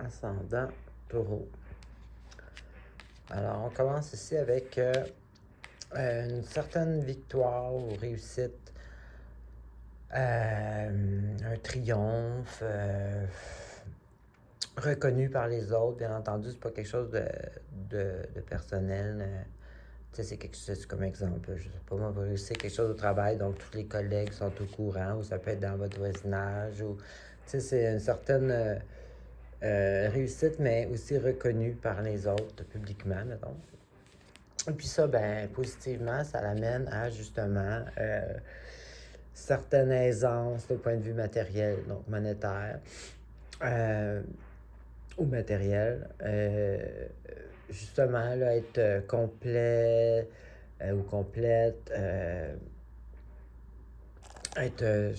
ascendant Taureau. Alors, on commence ici avec une certaine victoire ou réussite, un triomphe reconnu par les autres. Bien entendu, c'est pas quelque chose de personnel. Tu sais, c'est quelque chose comme exemple. Je sais pas, moi, vous réussissez quelque chose au travail, donc tous les collègues sont au courant, ou ça peut être dans votre voisinage, ou tu sais, c'est une certaine réussite, mais aussi reconnue par les autres publiquement, mettons. Et puis ça, ben, positivement, ça l'amène à justement certaine aisance au point de vue matériel, donc monétaire ou matériel. Justement, là, être complet ou complète, être,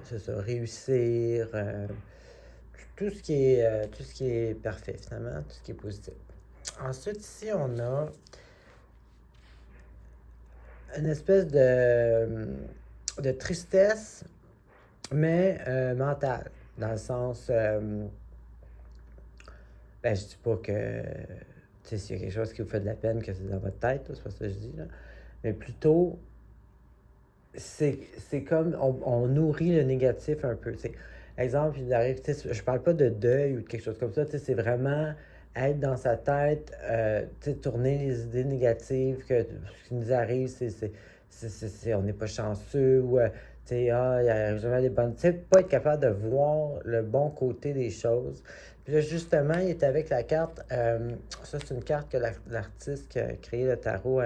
c'est ça, réussir, tout ce qui est parfait, finalement, tout ce qui est positif. Ensuite, ici, on a une espèce de tristesse, mais mentale, dans le sens, ben, je dis pas que, tu sais, s'il y a quelque chose qui vous fait de la peine, que c'est dans votre tête, là, c'est pas ça que je dis, là, mais plutôt, c'est comme, on nourrit le négatif un peu, tu sais. Exemple, il arrive, tu sais, je parle pas de deuil ou de quelque chose comme ça, tu sais, c'est vraiment être dans sa tête, tu sais, tourner les idées négatives, que ce qui nous arrive, on n'est pas chanceux, ou, tu sais, il y a jamais des bonnes... Tu sais, pas être capable de voir le bon côté des choses. Puis là, justement, il est avec la carte, ça, c'est une carte que l'artiste qui a créé le tarot,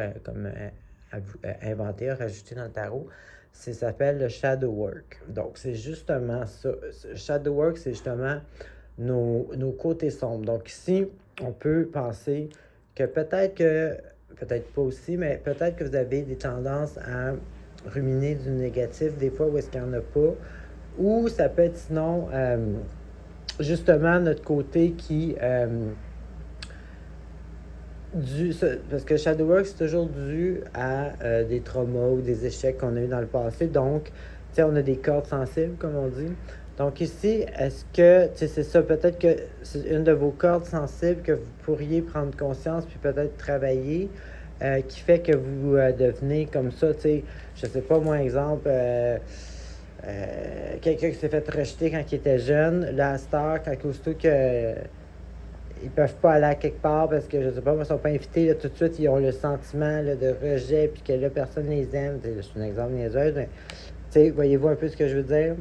inventé, a rajouté dans le tarot. Ça s'appelle le Shadow Work. Donc, c'est justement ça. Shadow Work, c'est justement nos côtés sombres. Donc, ici, on peut penser que peut-être pas aussi, mais peut-être que vous avez des tendances à ruminer du négatif, des fois où est-ce qu'il n'y en a pas. Ou ça peut être sinon, justement, notre côté qui... parce que Shadow Work, c'est toujours dû à des traumas ou des échecs qu'on a eu dans le passé. Donc, tu sais, on a des cordes sensibles, comme on dit. Donc ici, est-ce que, tu sais, c'est ça, peut-être que c'est une de vos cordes sensibles que vous pourriez prendre conscience puis peut-être travailler, qui fait que vous devenez comme ça, tu sais, je sais pas, moi, exemple, quelqu'un qui s'est fait rejeter quand il était jeune, là, à cette heure, quand aussitôt que... ils peuvent pas aller à quelque part parce que, je sais pas, ils sont pas invités, là, tout de suite, ils ont le sentiment là, de rejet, puis que là, personne les aime. C'est un exemple niaiseux, mais, tu sais, voyez-vous un peu ce que je veux dire?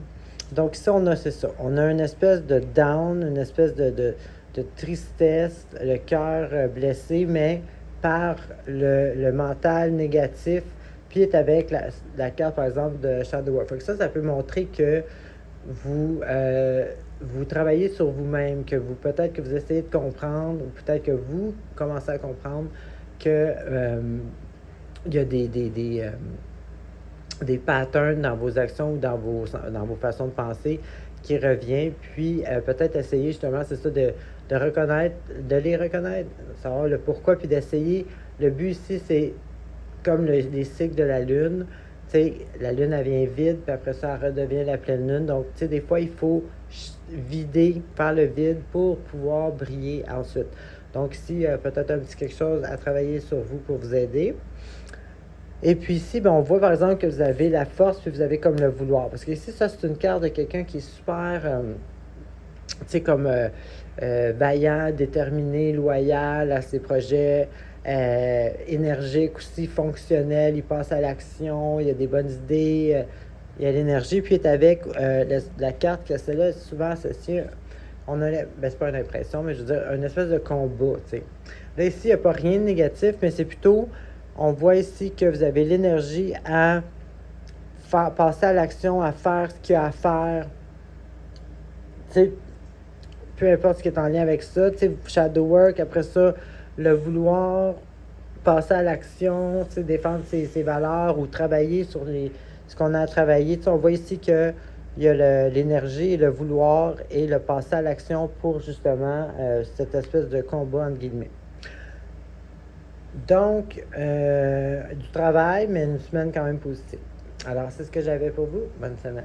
Donc, ici, c'est ça. On a une espèce de down, une espèce de tristesse, le cœur blessé, mais par le mental négatif, puis est avec la carte, par exemple, de Shadow Work. Fait que ça peut montrer que vous travaillez sur vous-même, que peut-être que vous essayez de comprendre, ou peut-être que vous commencez à comprendre que il y a des patterns dans vos actions ou dans vos façons de penser qui revient, puis peut-être essayer justement, c'est ça, de les reconnaître, savoir le pourquoi, puis d'essayer. Le but ici, c'est comme les cycles de la Lune. Tu sais, la Lune, elle vient vide, puis après ça, elle redevient la pleine Lune. Donc, tu sais, des fois, il faut vider, faire le vide pour pouvoir briller ensuite. Donc, ici, peut-être un petit quelque chose à travailler sur vous pour vous aider. Et puis ici, ben, on voit par exemple que vous avez la force, puis vous avez comme le vouloir. Parce que ici, ça, c'est une carte de quelqu'un qui est super, tu sais, comme vaillant, déterminé, loyal à ses projets, énergique aussi, fonctionnel, il passe à l'action, il a des bonnes idées, il y a l'énergie, puis il est avec la carte que celle-là est souvent associée, ben c'est pas une impression, mais je veux dire, une espèce de combat, tu sais. Là, ici, il n'y a pas rien de négatif, mais c'est plutôt, on voit ici que vous avez l'énergie à passer à l'action, à faire ce qu'il y a à faire, tu sais, peu importe ce qui est en lien avec ça, tu sais, shadow work, après ça, le vouloir, passer à l'action, tu sais, défendre ses valeurs ou travailler sur ce qu'on a à travailler. Tu sais, on voit ici qu'il y a l'énergie, le vouloir et le passer à l'action pour justement cette espèce de combat, entre guillemets. Donc, du travail, mais une semaine quand même positive. Alors, c'est ce que j'avais pour vous. Bonne semaine.